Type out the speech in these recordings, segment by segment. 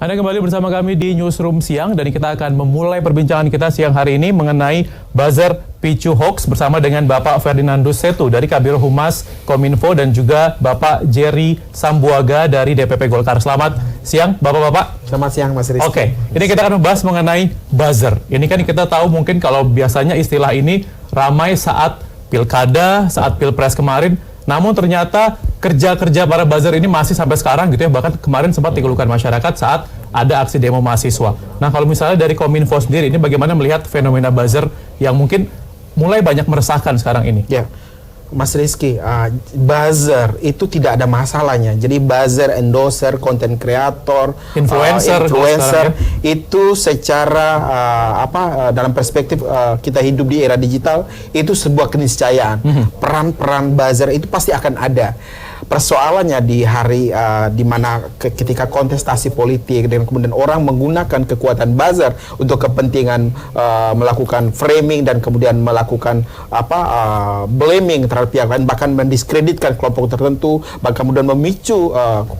Anda kembali bersama kami di Newsroom Siang dan kita akan memulai perbincangan kita siang hari ini mengenai buzzer picu hoax bersama dengan Bapak Ferdinandus Setu dari Kabiro Humas Kominfo dan juga Bapak Jerry Sambuaga dari DPP Golkar. Selamat siang Bapak-Bapak. Selamat siang Mas Rizky. Oke, ini kita akan membahas mengenai buzzer. Ini kan kita tahu mungkin kalau biasanya istilah ini ramai saat pilkada, saat pilpres kemarin. Namun ternyata kerja-kerja para buzzer ini masih sampai sekarang gitu ya. Bahkan kemarin sempat dikeluhkan masyarakat saat ada aksi demo mahasiswa. Nah kalau misalnya dari Kominfo sendiri ini bagaimana melihat fenomena buzzer yang mungkin mulai banyak meresahkan sekarang ini? Ya, Mas Rizky, buzzer itu tidak ada masalahnya. Jadi buzzer, endorser, content creator, influencer itu secara dalam perspektif kita hidup di era digital itu sebuah keniscayaan. Peran-peran buzzer itu pasti akan ada. Persoalannya di hari di mana ketika kontestasi politik dan kemudian orang menggunakan kekuatan buzzer untuk kepentingan melakukan framing dan kemudian melakukan blaming terhadap pihak lain, bahkan mendiskreditkan kelompok tertentu, bahkan kemudian memicu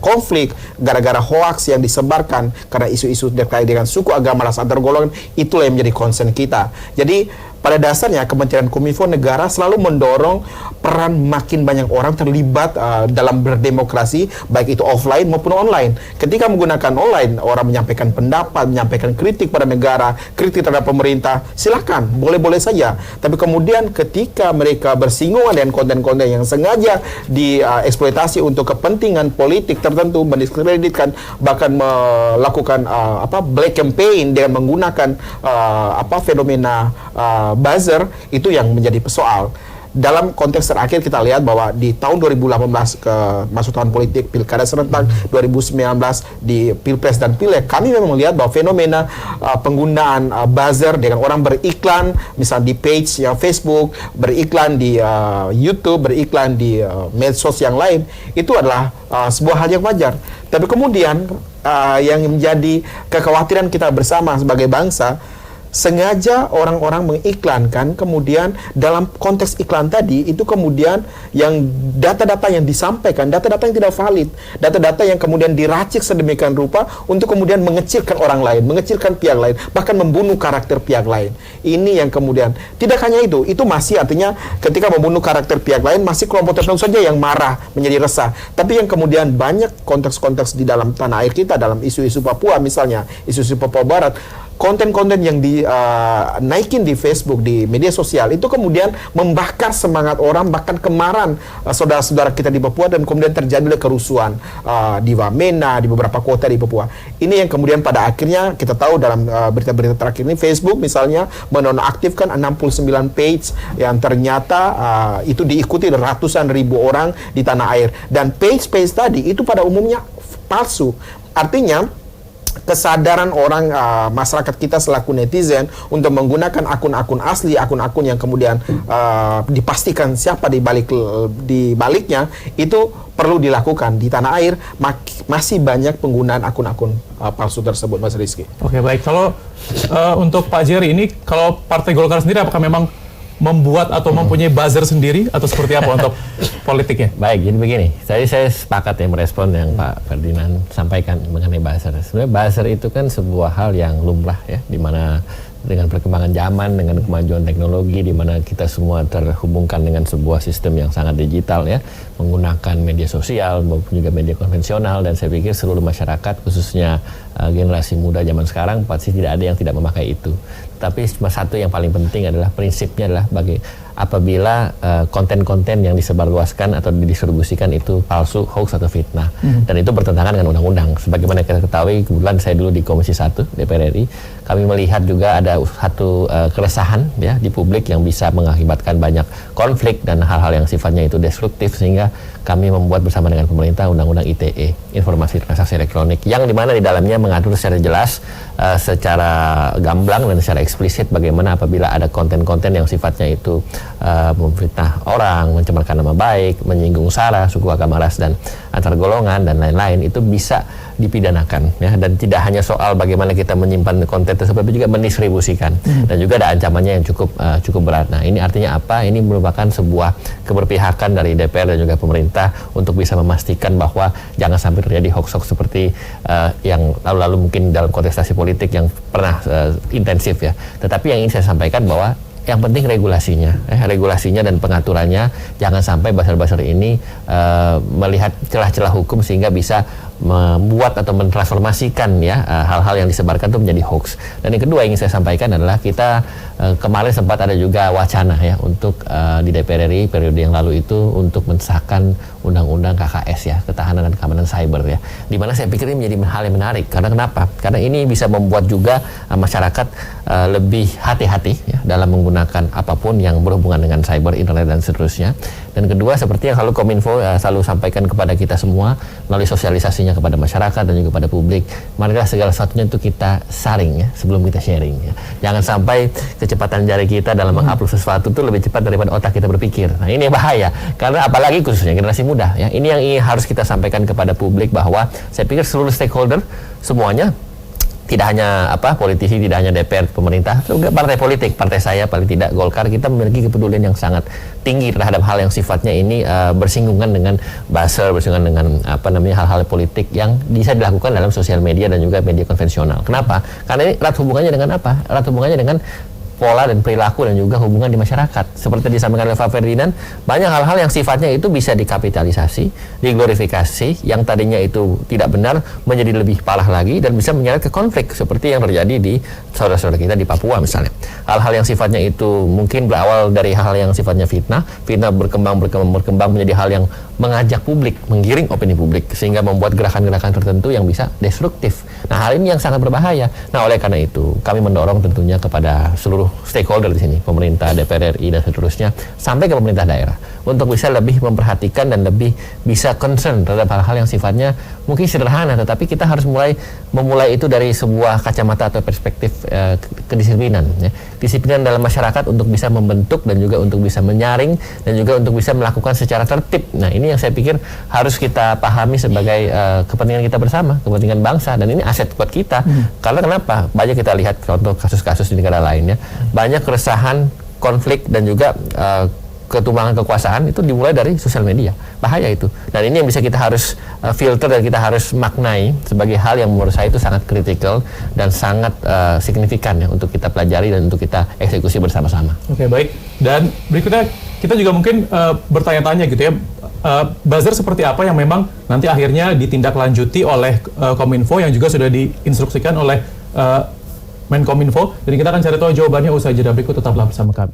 konflik gara-gara hoaks yang disebarkan karena isu-isu terkait dengan suku, agama, ras antar golongan, itulah yang menjadi concern kita. Jadi pada dasarnya Kementerian Kominfo negara selalu mendorong peran makin banyak orang terlibat dalam berdemokrasi, baik itu offline maupun online. Ketika menggunakan online, orang menyampaikan pendapat, menyampaikan kritik pada negara, kritik terhadap pemerintah, silakan, boleh-boleh saja. Tapi kemudian ketika mereka bersinggungan dengan konten-konten yang sengaja dieksploitasi untuk kepentingan politik tertentu, mendiskreditkan, bahkan melakukan black campaign dengan menggunakan fenomena buzzer, itu yang menjadi persoal. Dalam konteks terakhir kita lihat bahwa di tahun 2018 masuk tahun politik pilkada serentak, 2019 di pilpres dan pileg, kami memang melihat bahwa fenomena penggunaan buzzer dengan orang beriklan misalnya di page yang Facebook, beriklan di YouTube, beriklan di medsos yang lain, itu adalah sebuah hal yang wajar. Tapi kemudian yang menjadi kekhawatiran kita bersama sebagai bangsa, sengaja orang-orang mengiklankan, kemudian dalam konteks iklan tadi itu kemudian yang data-data yang disampaikan, data-data yang tidak valid, data-data yang kemudian diracik sedemikian rupa untuk kemudian mengecilkan orang lain, mengecilkan pihak lain, bahkan membunuh karakter pihak lain. Ini yang kemudian, tidak hanya itu masih artinya ketika membunuh karakter pihak lain masih kelompok tertentu saja yang marah, menjadi resah. Tapi yang kemudian banyak konteks-konteks di dalam tanah air kita, dalam isu-isu Papua misalnya, isu-isu Papua Barat, konten-konten yang dinaikin di Facebook, di media sosial, itu kemudian membakar semangat orang, bahkan kemarahan saudara-saudara kita di Papua, dan kemudian terjadilah kerusuhan di Wamena, di beberapa kota di Papua. Ini yang kemudian pada akhirnya kita tahu dalam berita-berita terakhir ini, Facebook misalnya menonaktifkan 69 page yang ternyata itu diikuti ratusan ribu orang di tanah air. Dan page-page tadi itu pada umumnya palsu. Artinya kesadaran orang masyarakat kita selaku netizen untuk menggunakan akun-akun asli, akun-akun yang kemudian dipastikan siapa di baliknya, itu perlu dilakukan. Di tanah air masih banyak penggunaan akun-akun palsu tersebut, Mas Rizky. Oke, baik. Kalau untuk Pak Jerry ini, kalau Partai Golkar sendiri apakah memang membuat atau mempunyai buzzer sendiri atau seperti apa untuk politiknya? Baik, jadi begini, saya sepakat ya merespon yang Pak Ferdinand sampaikan mengenai buzzer. Sebenarnya buzzer itu kan sebuah hal yang lumrah ya, di mana dengan perkembangan zaman, dengan kemajuan teknologi, di mana kita semua terhubungkan dengan sebuah sistem yang sangat digital ya, menggunakan media sosial maupun juga media konvensional, dan saya pikir seluruh masyarakat khususnya generasi muda zaman sekarang pasti tidak ada yang tidak memakai itu. Tapi cuma satu yang paling penting adalah prinsipnya adalah apabila konten-konten yang disebarluaskan atau didistribusikan itu palsu, hoax atau fitnah, dan itu bertentangan dengan undang-undang. Sebagaimana kita ketahui, kebetulan saya dulu di Komisi 1 DPR RI, kami melihat juga ada satu keresahan ya di publik yang bisa mengakibatkan banyak konflik dan hal-hal yang sifatnya itu destruktif, sehingga kami membuat bersama dengan pemerintah Undang-Undang ITE, Informasi Transaksi Elektronik, yang dimana di dalamnya mengatur secara jelas, secara gamblang dan secara eksplisit bagaimana apabila ada konten-konten yang sifatnya itu memfitnah orang, mencemarkan nama baik, menyinggung sara, suku, agama, ras, dan antar golongan dan lain-lain, itu bisa dipidanakan ya. Dan tidak hanya soal bagaimana kita menyimpan konten tersebut, tapi juga mendistribusikan, dan juga ada ancamannya yang cukup berat. Nah, ini artinya apa? Ini merupakan sebuah keberpihakan dari DPR dan juga pemerintah untuk bisa memastikan bahwa jangan sampai terjadi hoax-hoax seperti yang lalu-lalu mungkin dalam kontestasi politik yang pernah intensif ya. Tetapi yang ingin saya sampaikan bahwa yang penting regulasinya dan pengaturannya, jangan sampai buzzer-buzzer ini melihat celah-celah hukum sehingga bisa membuat atau mentransformasikan ya hal-hal yang disebarkan itu menjadi hoax. Dan yang kedua yang ingin saya sampaikan adalah kita kemarin sempat ada juga wacana ya untuk di DPR RI periode yang lalu itu untuk mensahkan undang-undang KKS ya, ketahanan dan keamanan cyber ya. Dimana saya pikir ini menjadi hal yang menarik. Karena kenapa? Karena ini bisa membuat juga masyarakat lebih hati-hati ya dalam menggunakan apapun yang berhubungan dengan cyber, internet dan seterusnya. Dan kedua, seperti yang selalu Kominfo selalu sampaikan kepada kita semua melalui sosialisasinya kepada masyarakat dan juga kepada publik, marilah segala sesuatunya itu kita saring ya sebelum kita sharing ya. Jangan sampai kecepatan jari kita dalam mengupload sesuatu itu lebih cepat daripada otak kita berpikir. Nah, ini bahaya. Karena apalagi khususnya generasi muda ya. Ini yang harus kita sampaikan kepada publik, bahwa saya pikir seluruh stakeholder semuanya, tidak hanya politisi, tidak hanya DPR, pemerintah, juga partai politik, partai saya paling tidak Golkar, kita memiliki kepedulian yang sangat tinggi terhadap hal yang sifatnya ini bersinggungan dengan buzzer, bersinggungan dengan hal-hal politik yang bisa dilakukan dalam sosial media dan juga media konvensional. Kenapa? Karena ini erat hubungannya dengan apa? Erat hubungannya dengan pola dan perilaku dan juga hubungan di masyarakat. Seperti disampaikan oleh Pak Ferdinand, banyak hal-hal yang sifatnya itu bisa dikapitalisasi, diglorifikasi, yang tadinya itu tidak benar menjadi lebih parah lagi dan bisa menyeret ke konflik seperti yang terjadi di saudara-saudara kita di Papua misalnya. Hal-hal yang sifatnya itu mungkin berawal dari hal yang sifatnya fitnah berkembang menjadi hal yang mengajak publik, menggiring opini publik sehingga membuat gerakan-gerakan tertentu yang bisa destruktif. Nah, hal ini yang sangat berbahaya. Nah, oleh karena itu kami mendorong tentunya kepada seluruh stakeholder di sini, pemerintah, DPR RI dan seterusnya, sampai ke pemerintah daerah, untuk bisa lebih memperhatikan dan lebih bisa concern terhadap hal-hal yang sifatnya mungkin sederhana, tetapi kita harus memulai itu dari sebuah kacamata atau perspektif kedisiplinan ya. Disiplinan dalam masyarakat untuk bisa membentuk dan juga untuk bisa menyaring dan juga untuk bisa melakukan secara tertib. Nah, ini yang saya pikir harus kita pahami sebagai kepentingan kita bersama, kepentingan bangsa, dan ini aset buat kita. Karena kenapa? Banyak kita lihat contoh kasus-kasus di negara lainnya, banyak keresahan, konflik dan juga ketumbangan kekuasaan itu dimulai dari sosial media. Bahaya itu. Dan ini yang bisa kita harus filter dan kita harus maknai sebagai hal yang menurut saya itu sangat kritikal dan sangat signifikan ya untuk kita pelajari dan untuk kita eksekusi bersama-sama. Oke, baik. Dan berikutnya kita juga mungkin bertanya-tanya gitu ya, buzzer seperti apa yang memang nanti akhirnya ditindaklanjuti oleh Kominfo yang juga sudah diinstruksikan oleh Menkominfo, dan kita akan cari tahu jawabannya usai jeda berikut. Tetaplah bersama kami.